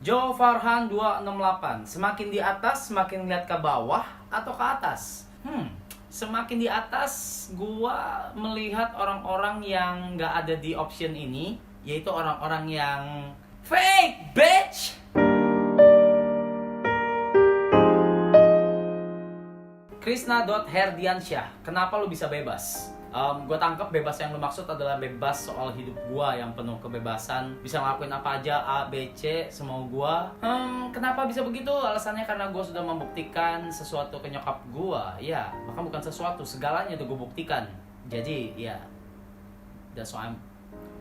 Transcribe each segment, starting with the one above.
Joe Farhan 268. Semakin di atas, semakin lihat ke bawah atau ke atas? Semakin di atas, gua melihat orang-orang yang nggak ada di option ini, yaitu orang-orang yang fake, bitch! Krisna.Herdiansyah, kenapa lu bisa bebas? Gue tangkap bebas yang lu maksud adalah bebas soal hidup gue yang penuh kebebasan, bisa ngelakuin apa aja, A, B, C, semau gue. Kenapa bisa begitu? Alasannya karena gue sudah membuktikan sesuatu ke nyokap gue. Ya, bahkan bukan sesuatu, segalanya udah gue buktikan. Jadi, ya, that's why I'm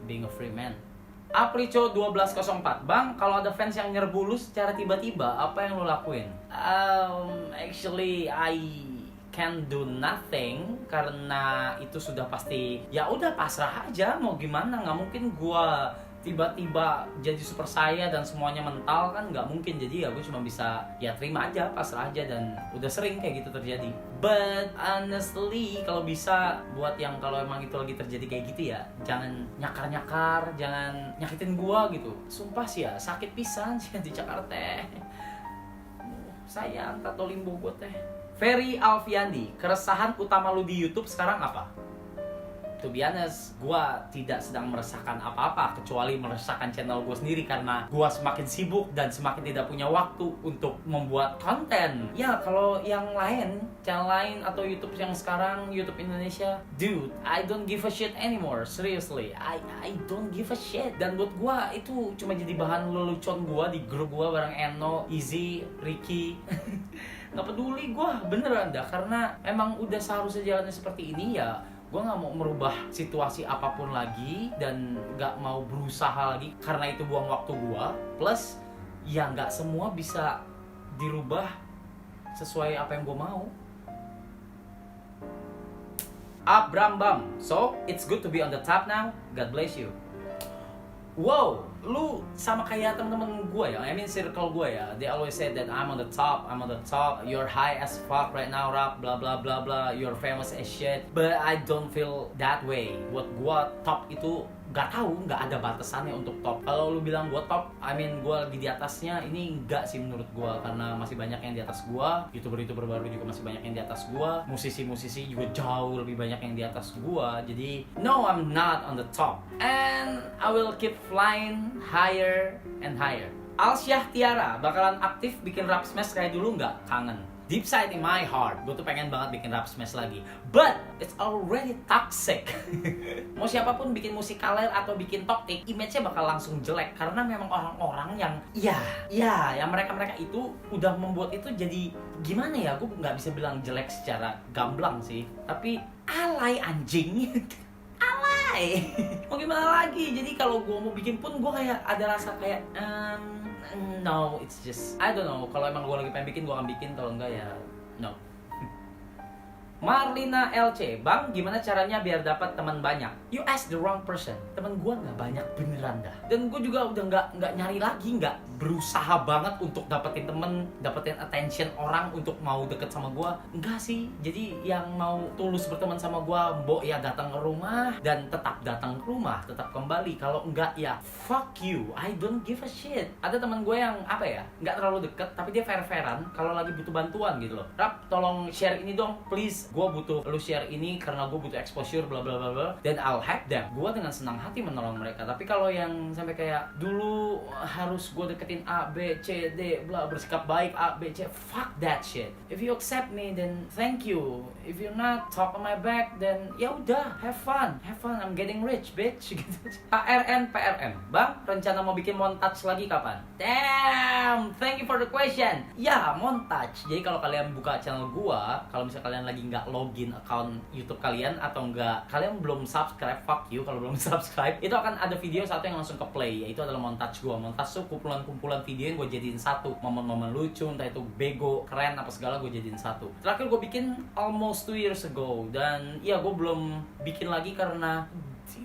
being a free man. Aprico 1204, Bang, kalau ada fans yang nyerbu lu secara tiba-tiba, apa yang lu lakuin? Actually, I can do nothing karena itu sudah pasti ya udah pasrah aja, mau gimana. Nggak mungkin gua tiba-tiba jadi super saya dan semuanya mental, kan nggak mungkin. Jadi ya gue cuma bisa ya terima aja, pasrah aja, dan udah sering kayak gitu terjadi. But honestly, kalau bisa buat yang kalau emang itu lagi terjadi kayak gitu ya, jangan nyakar-nyakar, jangan nyakitin gua gitu. Sumpah sih ya, sakit pisan sih di Jakarta. Sayang, tato limbo gue teh. Ferry Alfiandi, keresahan utama lu di YouTube sekarang apa? To be honest, gue tidak sedang meresahkan apa-apa kecuali meresahkan channel gue sendiri karena gue semakin sibuk dan semakin tidak punya waktu untuk membuat konten. Ya, kalau yang lain, channel lain atau YouTube yang sekarang, YouTube Indonesia, dude, I don't give a shit anymore. Seriously, I don't give a shit. Dan buat gue itu cuma jadi bahan lelucon gue di grup gue bareng Eno, Izzy, Ricky. Nggak peduli gue beneran dah, karena emang udah seharusnya jalannya seperti ini ya. Gue gak mau merubah situasi apapun lagi dan gak mau berusaha lagi karena itu buang waktu gue. Plus ya gak semua bisa dirubah sesuai apa yang gue mau. Abram Bam, so it's good to be on the top now. God bless you. Wow, lu sama kayak temen-temen gue ya, I mean circle gue ya. They always say that I'm on the top, you're high as fuck right now, rap, blah blah blah blah, you're famous as shit. But I don't feel that way. Buat gue top itu gak tahu, gak ada batasannya untuk top. Kalau lu bilang gue top, I mean gue lagi di atasnya, ini enggak sih menurut gue. Karena masih banyak yang di atas gue, YouTuber baru juga masih banyak yang di atas gue, musisi juga jauh lebih banyak yang di atas gue. Jadi no, I'm not on the top, and I will keep flying higher and higher. Alsyah Tiara, bakalan aktif bikin rap smash kayak dulu nggak? Kangen. Deep side in my heart, gue tuh pengen banget bikin rap smash lagi. But it's already toxic. Mau siapapun bikin musik kaler atau bikin toxic, image-nya bakal langsung jelek. Karena memang orang-orang yang yang mereka itu udah membuat itu jadi gimana ya? Gue nggak bisa bilang jelek secara gamblang sih, tapi alay anjing. Alay. Mau gimana lagi? Jadi kalau gue mau bikin pun gue kayak ada rasa kayak no, it's just I don't know. Kalau emang gue lagi pengen bikin, gue akan bikin. Kalau enggak ya no. Marlina LC, Bang, gimana caranya biar dapat teman banyak? You ask the wrong person. Temen gue nggak banyak beneran dah. Dan gue juga udah nggak nyari lagi, nggak berusaha banget untuk dapetin temen, dapetin attention orang untuk mau deket sama gue. Enggak sih. Jadi yang mau tulus berteman sama gue, mbok ya datang ke rumah dan tetap datang ke rumah, tetap kembali. Kalau enggak ya fuck you. I don't give a shit. Ada teman gue yang apa ya, nggak terlalu deket tapi dia fair-fairan kalau lagi butuh bantuan gitu loh. Rap, tolong share ini dong, please. Gue butuh lu share ini karena gue butuh exposure, bla bla bla bla. Dan I'll help them. Gue dengan senang hati menolong mereka. Tapi kalau yang sampai kayak dulu harus gue deketin A, B, C, D, bla, bersikap baik A, B, C, fuck that shit. If you accept me, then thank you. If you're not, talk on my back, then ya udah, have fun, I'm getting rich, bitch. Gitu. PRM, Bang, rencana mau bikin montage lagi kapan? Damn, thank you for the question. Ya, montage. Jadi kalau kalian buka channel gua, kalau misalnya kalian lagi nggak login account YouTube kalian atau nggak, kalian belum subscribe, fuck you kalau belum subscribe, itu akan ada video satu yang langsung ke play, yaitu adalah montage gua. Montage tuh kumpulan video yang gue jadiin satu, momen-momen lucu, entah itu bego, keren, apa segala gue jadiin satu. Terakhir gue bikin almost 2 years ago, dan ya gue belum bikin lagi karena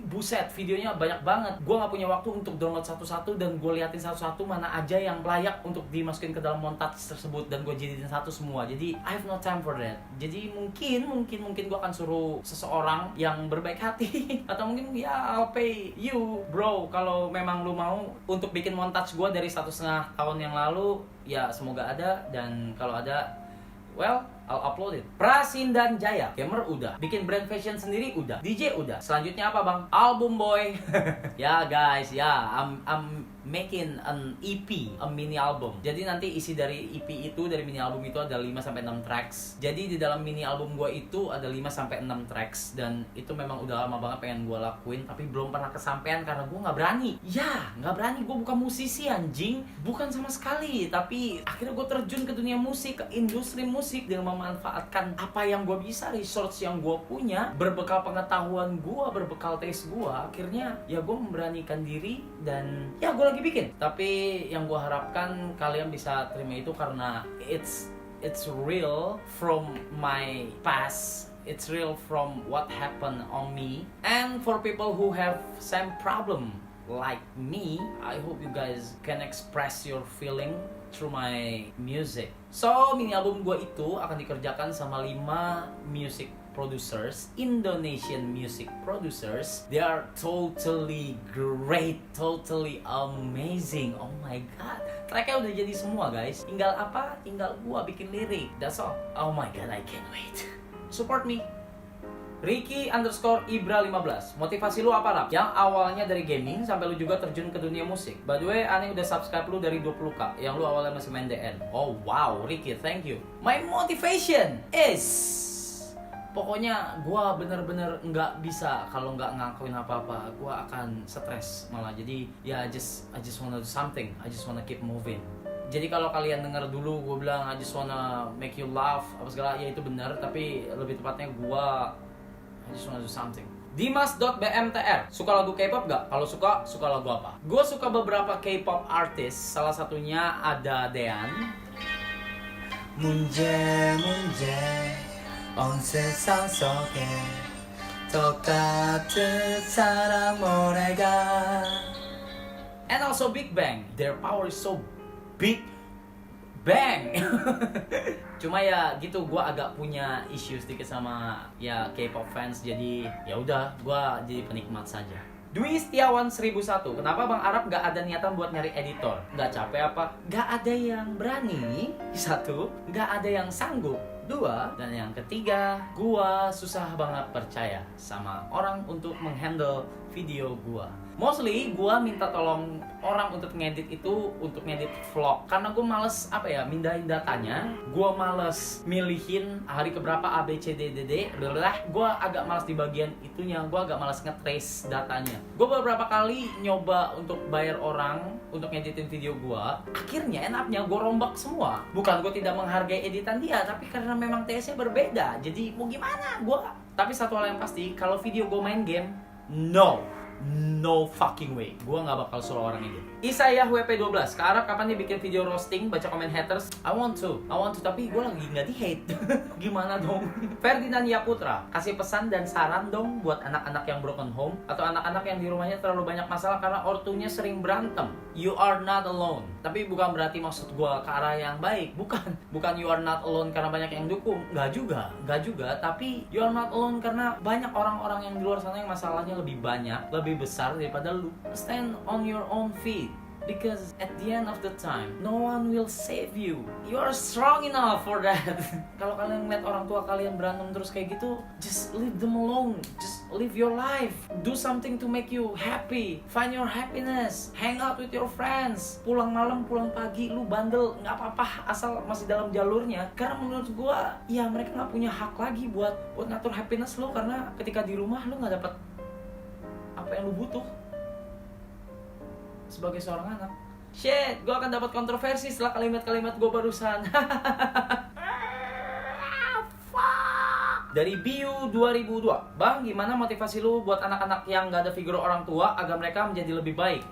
buset, videonya banyak banget. Gue nggak punya waktu untuk download satu-satu dan gue liatin satu-satu mana aja yang layak untuk dimasukin ke dalam montage tersebut dan gue jadiin satu semua. Jadi I have no time for that. Jadi mungkin gue akan suruh seseorang yang berbaik hati atau mungkin ya I'll pay you bro kalau memang lu mau untuk bikin montage gue dari 1,5 tahun yang lalu. Ya semoga ada, dan kalau ada, well, I'll upload it. Prasindan Jaya, gamer udah, bikin brand fashion sendiri udah, DJ udah. Selanjutnya apa bang? Album boy. Ya guys, ya I'm making an EP, a mini album. Jadi nanti isi dari EP itu, dari mini album itu ada 5-6 tracks. Jadi di dalam mini album gua itu ada 5-6 tracks, dan itu memang udah lama banget pengen gua lakuin tapi belum pernah kesampaian karena gua nggak berani. Ya, nggak berani. Gua bukan musisi anjing, bukan sama sekali. Tapi akhirnya gua terjun ke dunia musik, ke industri musik dengan memanfaatkan apa yang gua bisa, resource yang gua punya, berbekal pengetahuan gua, berbekal taste gua. Akhirnya ya gua memberanikan diri dan ya gua lagi bikin. Tapi yang gue harapkan kalian bisa terima itu karena it's real from my past. It's real from what happened on me. And for people who have same problem like me, I hope you guys can express your feeling through my music. So mini album gue itu akan dikerjakan sama 5 music producers, Indonesian music producers. They are totally great, totally amazing. Oh my god, tracknya udah jadi semua guys. Tinggal apa? Tinggal gua bikin lirik. That's all. Oh my god, I can't wait. Support me. Ricky_Ibra15. Motivasi lu apa Rap? Yang awalnya dari gaming sampai lu juga terjun ke dunia musik. By the way, Ani udah subscribe lu dari 20k. Yang lu awalnya masih main DN. Oh wow, Ricky, thank you. My motivation is, pokoknya gue bener-bener nggak bisa kalau nggak ngakuin apa-apa. Gue akan stres malah. Jadi ya I just wanna do something. I just wanna keep moving. Jadi kalau kalian denger dulu gue bilang I just wanna make you laugh apa segala, ya itu benar. Tapi lebih tepatnya gue I just wanna do something. Dimas.bmtr, suka lagu K-pop gak? Kalau suka lagu apa? Gue suka beberapa K-pop artis. Salah satunya ada Daean. 문제 온 세상 속에 똑같은 사랑 모래가. And also Big Bang. Their power is so big bang. Cuma ya gitu, gue agak punya issue sedikit sama ya K-pop fans. Jadi ya udah, gue jadi penikmat saja. Dwi Setiawan 1001, kenapa Bang Arab gak ada niatan buat nyari editor? Gak capek apa? Gak ada yang berani. 1, gak ada yang sanggup. 2, dan yang ketiga, gua susah banget percaya sama orang untuk menghandle video gua. Mostly gua minta tolong orang untuk ngedit itu, untuk ngedit vlog, karena gua males mindahin datanya. Gua males milihin hari keberapa A B C D D D. Gua agak males di bagian itunya. Gua agak males nge-trace datanya. Gua beberapa kali nyoba untuk bayar orang untuk ngeditin video gua. Akhirnya enaknya gua rombak semua. Bukan gua tidak menghargai editan dia, tapi karena memang TS-nya berbeda. Jadi mau gimana gua? Tapi satu hal yang pasti, kalau video gua main game, no fucking way, gua nggak bakal suruh orang ini. Isayah WP12, ke Arab kapan dia bikin video roasting, baca komen haters? I want to, tapi gua lagi nggak di hate. Gimana dong? Ferdinand Yaputra, kasih pesan dan saran dong buat anak-anak yang broken home atau anak-anak yang di rumahnya terlalu banyak masalah karena ortunya sering berantem. You are not alone. Tapi bukan berarti maksud gua ke arah yang baik, bukan you are not alone karena banyak yang dukung, nggak juga. Tapi you are not alone karena banyak orang-orang yang di luar sana yang masalahnya lebih banyak, lebih besar daripada lu. Stand on your own feet. Because at the end of the time, no one will save you. You are strong enough for that. Kalau kalian ngeliat orang tua kalian berantem terus kayak gitu, just leave them alone. Just live your life. Do something to make you happy. Find your happiness. Hang out with your friends. Pulang malam, pulang pagi, lu bandel, nggak apa-apa asal masih dalam jalurnya. Karena menurut gua, ya mereka nggak punya hak lagi buat ngatur happiness lu, karena ketika di rumah lu nggak dapet apa yang lu butuh sebagai seorang anak. Shit, gue akan dapat kontroversi setelah kalimat-kalimat gue barusan. Dari Biu 2002, Bang, gimana motivasi lu buat anak-anak yang gak ada figur orang tua agar mereka menjadi lebih baik?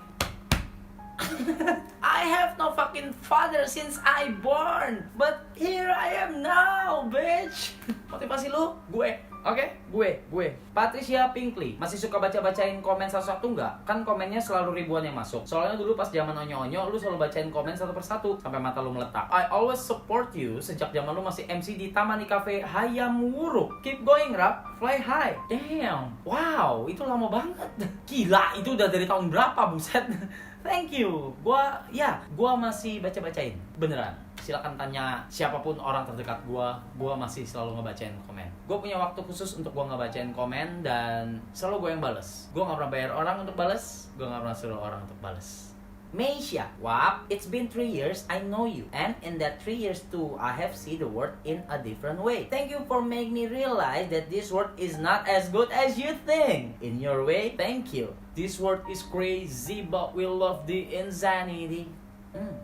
I have no fucking father since I born, but here I am now, bitch. Motivasi lu, gue Oke, gue. Patricia Pinkley. Masih suka baca-bacain komen satu-satu nggak? Kan komennya selalu ribuan yang masuk. Soalnya dulu pas zaman onyo-onyo, lu selalu bacain komen satu persatu sampai mata lu meletak. I always support you sejak zaman lu masih MC di Taman Cafe Hayam Wuruk. Keep going, Rap. Fly high. Damn. Wow, itu lama banget. Gila, itu udah dari tahun berapa, buset. Thank you. Gua masih baca-bacain. Beneran. Silakan tanya siapapun orang terdekat gua masih selalu ngebacain komen. Gua punya waktu khusus untuk gua ngebacain komen dan selalu gua yang bales. Gua nggak pernah bayar orang untuk bales, gua nggak pernah suruh orang untuk bales. Meisha, Wap, it's been 3 years I know you, and in that 3 years too, I have seen the world in a different way. Thank you for making me realize that this world is not as good as you think. In your way, thank you. This world is crazy, but we love the insanity.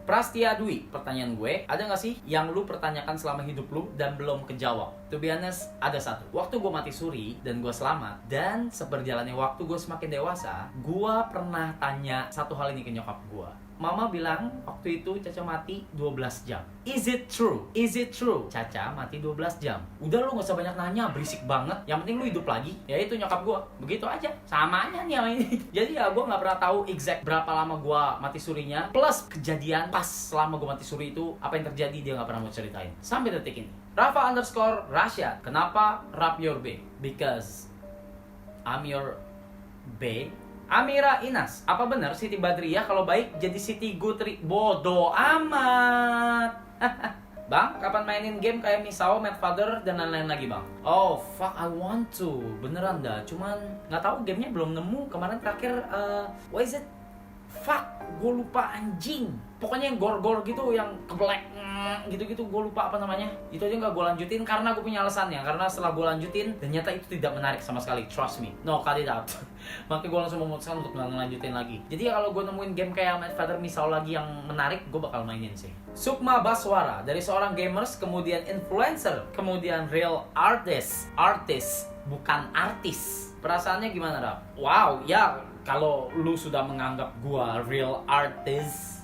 Prastia Dwi, pertanyaan gue, ada gak sih yang lu pertanyakan selama hidup lu dan belum kejawab? To be honest, ada satu. Waktu gue mati suri dan gue selamat, dan seberjalannya waktu gue semakin dewasa, gue pernah tanya satu hal ini ke nyokap gue. Mama bilang waktu itu Caca mati 12 jam. Is it true? Is it true? Caca mati 12 jam. Udah lu gak usah banyak nanya, berisik banget. Yang penting lu hidup lagi. Ya itu nyokap gue. Begitu aja. Samanya nih sama ini. Jadi ya gue gak pernah tahu exact berapa lama gue mati surinya. Plus kejadian pas selama gue mati suri itu, apa yang terjadi dia gak pernah mau ceritain. Sampai detik ini. Rafa_Rasya. Kenapa Rap Your B? Because I'm your B. Amira Inas, apa benar Siti Badriah kalau baik jadi Siti Gutri? Bodoh amat. Bang, kapan mainin game kayak Misao, Mad Father, dan lain-lain lagi bang? Oh fuck, I want to. Beneran dah, cuman nggak tahu gamenya belum nemu. Kemarin terakhir, what is it? Fuck, gue lupa anjing. Pokoknya yang gor-gor gitu, yang kebelek gitu-gitu, gue lupa apa namanya. Itu aja nggak gue lanjutin karena gue punya alasannya. Karena setelah gue lanjutin, ternyata itu tidak menarik sama sekali. Trust me, no, cut it out. Makanya gue langsung memutuskan untuk nggak ngelanjutin lagi. Jadi kalau gue nemuin game kayak Mad Father misal lagi yang menarik, gue bakal mainin sih. Sukma Baswara, dari seorang gamers, kemudian influencer, kemudian real artist bukan artis. Perasaannya gimana, Rap? Wow, ya kalau lu sudah menganggap gua real artist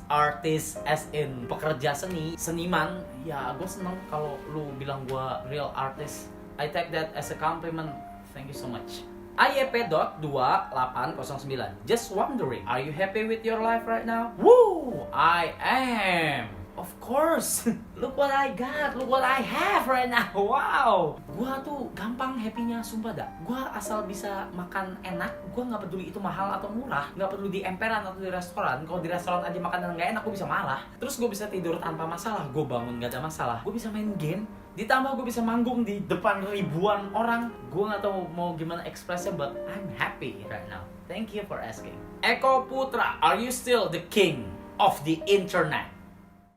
as in pekerja seniman, ya gua seneng kalau lu bilang gua real artist. I take that as a compliment. Thank you so much. AYP.2809. Just wondering, are you happy with your life right now? Woo! I am. Of course. Look what I got. Look what I have right now. Wow. Gua tuh gampang happy-nya, sumpah dah. Gua asal bisa makan enak, gua nggak peduli itu mahal atau murah, nggak peduli di emperan atau di restoran. Kalau di restoran aja makanan nggak enak, gua bisa marah. Terus gua bisa tidur tanpa masalah, gua bangun nggak ada masalah. Gua bisa main game, ditambah gue bisa manggung di depan ribuan orang. Gue nggak tahu mau gimana ekspresnya, but I'm happy right now. Thank you for asking. Eko Putra, are you still the king of the internet?